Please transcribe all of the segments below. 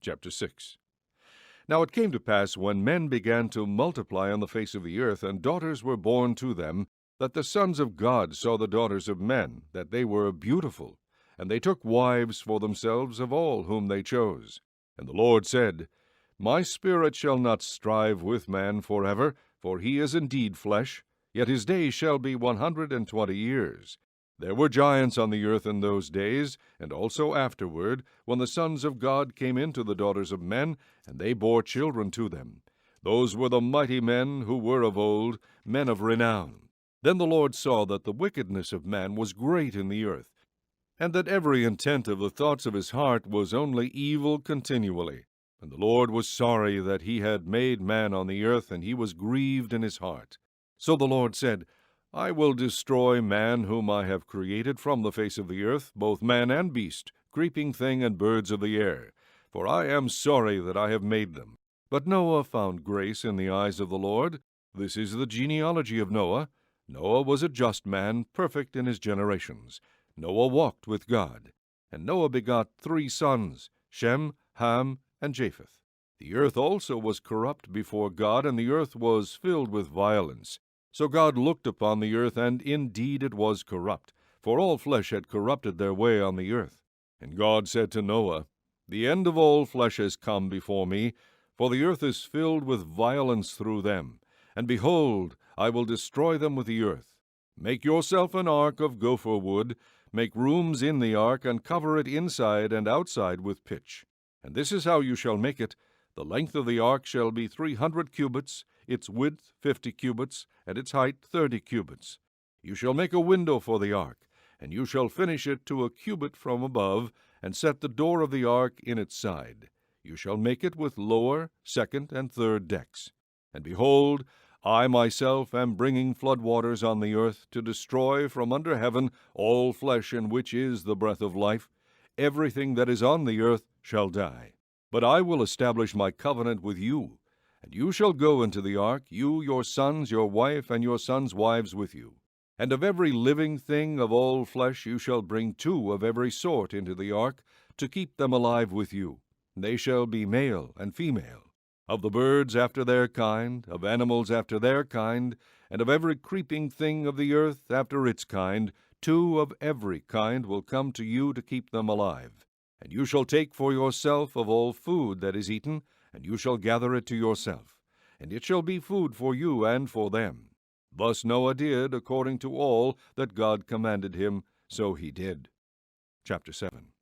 Chapter 6. Now it came to pass, when men began to multiply on the face of the earth, and daughters were born to them, that the sons of God saw the daughters of men, that they were beautiful, and they took wives for themselves of all whom they chose. And the Lord said, My spirit shall not strive with man forever, for he is indeed flesh, yet his days shall be 120 years. There were giants on the earth in those days, and also afterward, when the sons of God came into the daughters of men, and they bore children to them. Those were the mighty men who were of old, men of renown. Then the Lord saw that the wickedness of man was great in the earth, and that every intent of the thoughts of his heart was only evil continually. And the Lord was sorry that he had made man on the earth, and he was grieved in his heart. So the Lord said, I will destroy man whom I have created from the face of the earth, both man and beast, creeping thing and birds of the air, for I am sorry that I have made them. But Noah found grace in the eyes of the Lord. This is the genealogy of Noah. Noah was a just man, perfect in his generations. Noah walked with God. And Noah begot 3 sons, Shem, Ham, and Japheth. The earth also was corrupt before God, and the earth was filled with violence. So God looked upon the earth, and indeed it was corrupt, for all flesh had corrupted their way on the earth. And God said to Noah, The end of all flesh has come before me, for the earth is filled with violence through them. And behold, I will destroy them with the earth. Make yourself an ark of gopher wood, make rooms in the ark, and cover it inside and outside with pitch. And this is how you shall make it. The length of the ark shall be 300 cubits, its width 50 cubits, and its height 30 cubits. You shall make a window for the ark, and you shall finish it to a cubit from above, and set the door of the ark in its side. You shall make it with lower, second, and third decks. And behold, I myself am bringing flood waters on the earth, to destroy from under heaven all flesh in which is the breath of life. Everything that is on the earth shall die. But I will establish my covenant with you, and you shall go into the ark, you, your sons, your wife, and your sons' wives with you. And of every living thing of all flesh you shall bring 2 of every sort into the ark, to keep them alive with you. They shall be male and female. Of the birds after their kind, of animals after their kind, and of every creeping thing of the earth after its kind, 2 of every kind will come to you to keep them alive. And you shall take for yourself of all food that is eaten, and you shall gather it to yourself, and it shall be food for you and for them. Thus Noah did according to all that God commanded him, so he did. Chapter 7.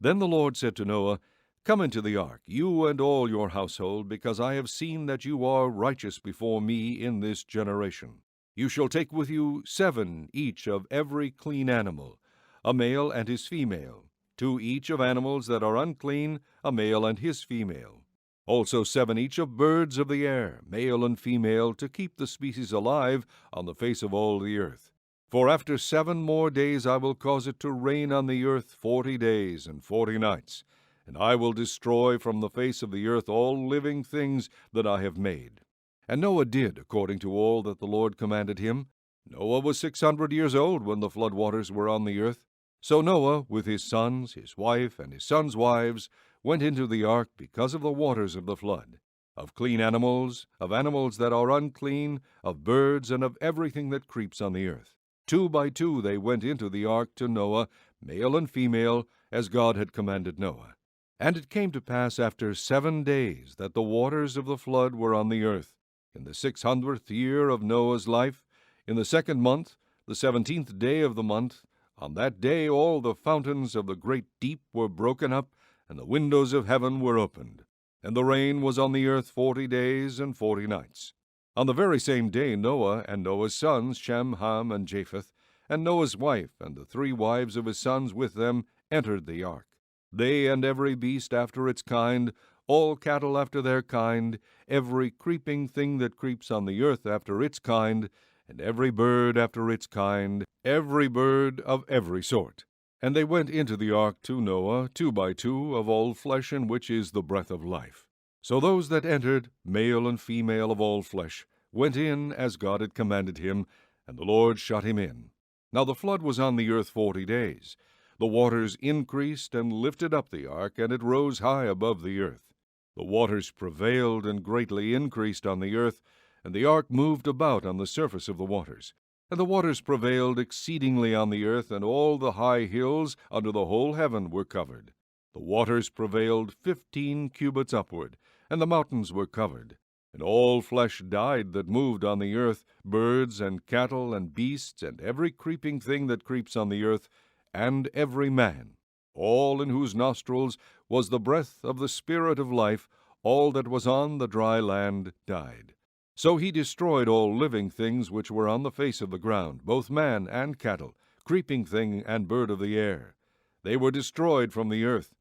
Then the Lord said to Noah, Come into the ark, you and all your household, because I have seen that you are righteous before me in this generation. You shall take with you 7 each of every clean animal, a male and his female, 2 each of animals that are unclean, a male and his female. Also 7 each of birds of the air, male and female, to keep the species alive on the face of all the earth. For after 7 more days I will cause it to rain on the earth 40 days and 40 nights, and I will destroy from the face of the earth all living things that I have made. And Noah did according to all that the Lord commanded him. Noah was 600 years old when the flood waters were on the earth. So Noah, with his sons, his wife, and his sons' wives, went into the ark because of the waters of the flood, of clean animals, of animals that are unclean, of birds, and of everything that creeps on the earth. 2 by 2 they went into the ark to Noah, male and female, as God had commanded Noah. And it came to pass after 7 days that the waters of the flood were on the earth, in the 600th year of Noah's life, in the 2nd month, the 17th day of the month. On that day all the fountains of the great deep were broken up, and the windows of heaven were opened. And the rain was on the earth 40 days and 40 nights. On the very same day Noah and Noah's sons, Shem, Ham, and Japheth, and Noah's wife, and the 3 wives of his sons with them, entered the ark. They and every beast after its kind, all cattle after their kind, every creeping thing that creeps on the earth after its kind, and every bird after its kind, every bird of every sort. And they went into the ark to Noah, 2 by 2, of all flesh in which is the breath of life. So those that entered, male and female of all flesh, went in as God had commanded him, and the Lord shut him in. Now the flood was on the earth 40 days. The waters increased and lifted up the ark, and it rose high above the earth. The waters prevailed and greatly increased on the earth, and the ark moved about on the surface of the waters. And the waters prevailed exceedingly on the earth, and all the high hills under the whole heaven were covered. The waters prevailed 15 cubits upward, and the mountains were covered. And all flesh died that moved on the earth, birds and cattle and beasts, and every creeping thing that creeps on the earth, and every man, all in whose nostrils was the breath of the Spirit of life, all that was on the dry land died. So he destroyed all living things which were on the face of the ground, both man and cattle, creeping thing and bird of the air. They were destroyed from the earth.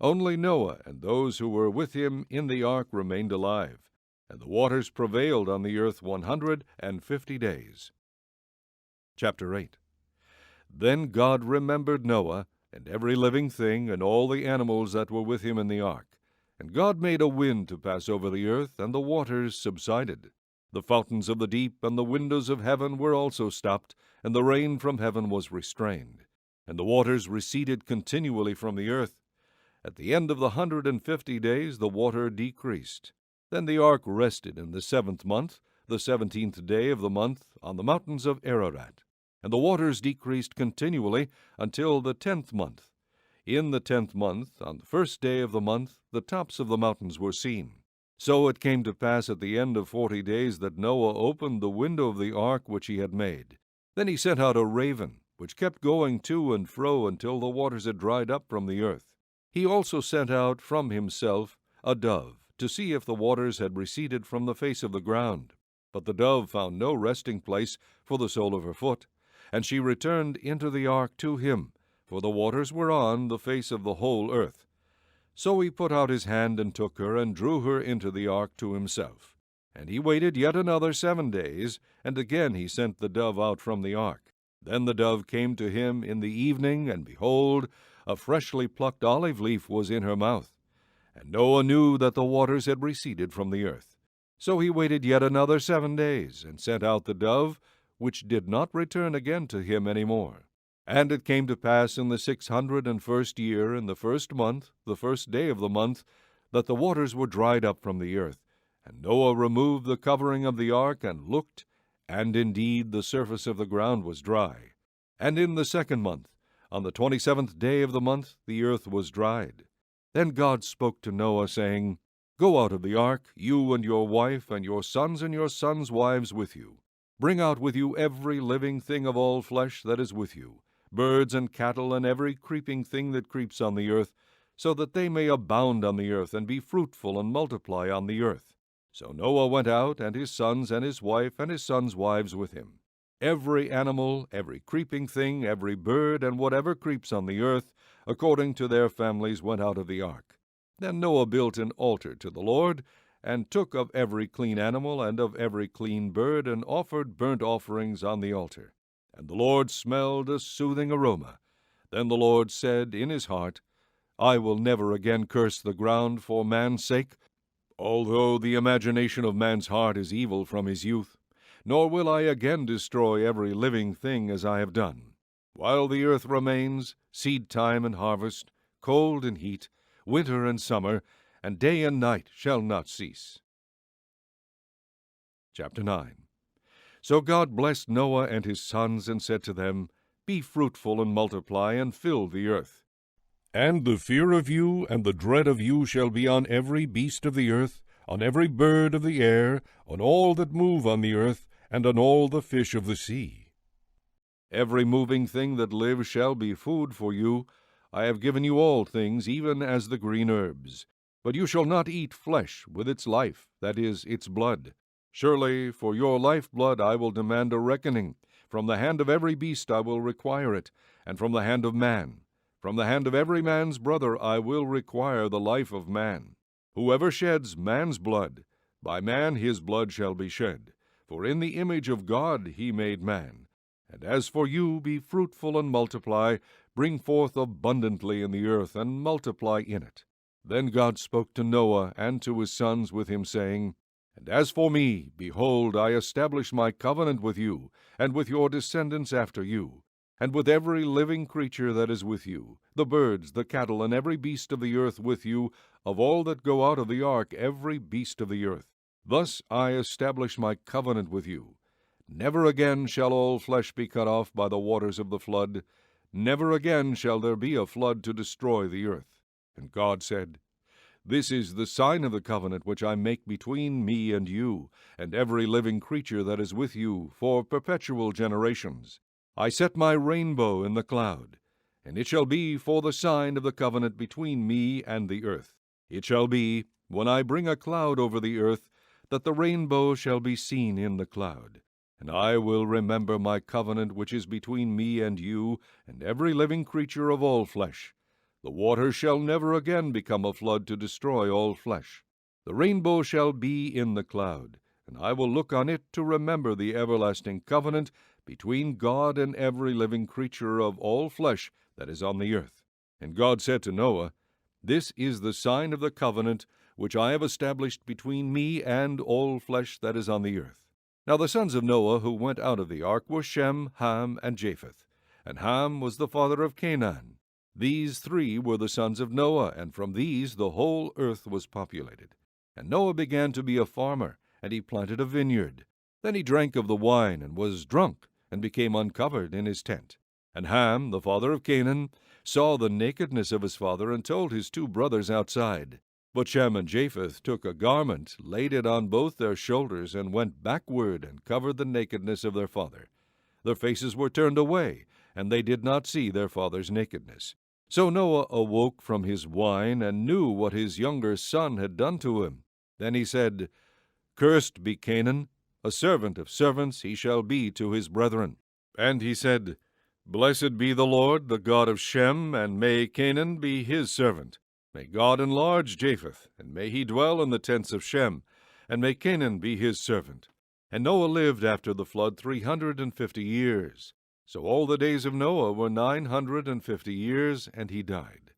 Only Noah and those who were with him in the ark remained alive, and the waters prevailed on the earth 150 days. Chapter 8. Then God remembered Noah, and every living thing, and all the animals that were with him in the ark. And God made a wind to pass over the earth, and the waters subsided. The fountains of the deep and the windows of heaven were also stopped, and the rain from heaven was restrained. And the waters receded continually from the earth. At the end of the 150 days the water decreased. Then the ark rested in the 7th month, the 17th day of the month, on the mountains of Ararat. And the waters decreased continually until the 10th month. In the 10th month, on the 1st day of the month, the tops of the mountains were seen. So it came to pass at the end of 40 days that Noah opened the window of the ark which he had made. Then he sent out a raven, which kept going to and fro until the waters had dried up from the earth. He also sent out from himself a dove, to see if the waters had receded from the face of the ground. But the dove found no resting place for the sole of her foot, and she returned into the ark to him, for the waters were on the face of the whole earth. So he put out his hand and took her, and drew her into the ark to himself. And he waited yet another 7 days, and again he sent the dove out from the ark. Then the dove came to him in the evening, and behold, a freshly plucked olive leaf was in her mouth. And Noah knew that the waters had receded from the earth. So he waited yet another 7 days, and sent out the dove, which did not return again to him any more. And it came to pass in the 601st year, in the 1st month, the 1st day of the month, that the waters were dried up from the earth. And Noah removed the covering of the ark, and looked, and indeed the surface of the ground was dry. And in the 2nd month, on the 27th day of the month, the earth was dried. Then God spoke to Noah, saying, Go out of the ark, you and your wife, and your sons' wives with you. Bring out with you every living thing of all flesh that is with you, birds and cattle, and every creeping thing that creeps on the earth, so that they may abound on the earth, and be fruitful and multiply on the earth. So Noah went out, and his sons and his wife and his sons' wives with him. Every animal, every creeping thing, every bird, and whatever creeps on the earth, according to their families, went out of the ark. Then Noah built an altar to the Lord, and took of every clean animal and of every clean bird, and offered burnt offerings on the altar. And the Lord smelled a soothing aroma. Then the Lord said in his heart, I will never again curse the ground for man's sake, although the imagination of man's heart is evil from his youth. Nor will I again destroy every living thing as I have done. While the earth remains, seed time and harvest, cold and heat, winter and summer, and day and night shall not cease. Chapter 9. So God blessed Noah and his sons, and said to them, Be fruitful and multiply, and fill the earth. And the fear of you and the dread of you shall be on every beast of the earth, on every bird of the air, on all that move on the earth, and on all the fish of the sea. Every moving thing that lives shall be food for you. I have given you all things, even as the green herbs. But you shall not eat flesh with its life, that is, its blood. Surely for your lifeblood I will demand a reckoning. From the hand of every beast I will require it, and from the hand of man. From the hand of every man's brother I will require the life of man. Whoever sheds man's blood, by man his blood shall be shed. For in the image of God he made man. And as for you, be fruitful and multiply, bring forth abundantly in the earth, and multiply in it. Then God spoke to Noah and to his sons with him, saying, And as for me, behold, I establish my covenant with you, and with your descendants after you, and with every living creature that is with you, the birds, the cattle, and every beast of the earth with you, of all that go out of the ark, every beast of the earth. Thus I establish my covenant with you. Never again shall all flesh be cut off by the waters of the flood. Never again shall there be a flood to destroy the earth. And God said, This is the sign of the covenant which I make between me and you, and every living creature that is with you, for perpetual generations. I set my rainbow in the cloud, and it shall be for the sign of the covenant between me and the earth. It shall be, when I bring a cloud over the earth, that the rainbow shall be seen in the cloud. And I will remember my covenant which is between me and you, and every living creature of all flesh. The waters shall never again become a flood to destroy all flesh. The rainbow shall be in the cloud, and I will look on it to remember the everlasting covenant between God and every living creature of all flesh that is on the earth. And God said to Noah, This is the sign of the covenant which I have established between me and all flesh that is on the earth. Now the sons of Noah who went out of the ark were Shem, Ham, and Japheth. And Ham was the father of Canaan. These three were the sons of Noah, and from these the whole earth was populated. And Noah began to be a farmer, and he planted a vineyard. Then he drank of the wine, and was drunk, and became uncovered in his tent. And Ham, the father of Canaan, saw the nakedness of his father, and told his two brothers outside. But Shem and Japheth took a garment, laid it on both their shoulders, and went backward, and covered the nakedness of their father. Their faces were turned away, and they did not see their father's nakedness. So Noah awoke from his wine, and knew what his younger son had done to him. Then he said, Cursed be Canaan, a servant of servants he shall be to his brethren. And he said, Blessed be the Lord, the God of Shem, and may Canaan be his servant. May God enlarge Japheth, and may he dwell in the tents of Shem, and may Canaan be his servant. And Noah lived after the flood 350 years. So all the days of Noah were 950 years, and he died.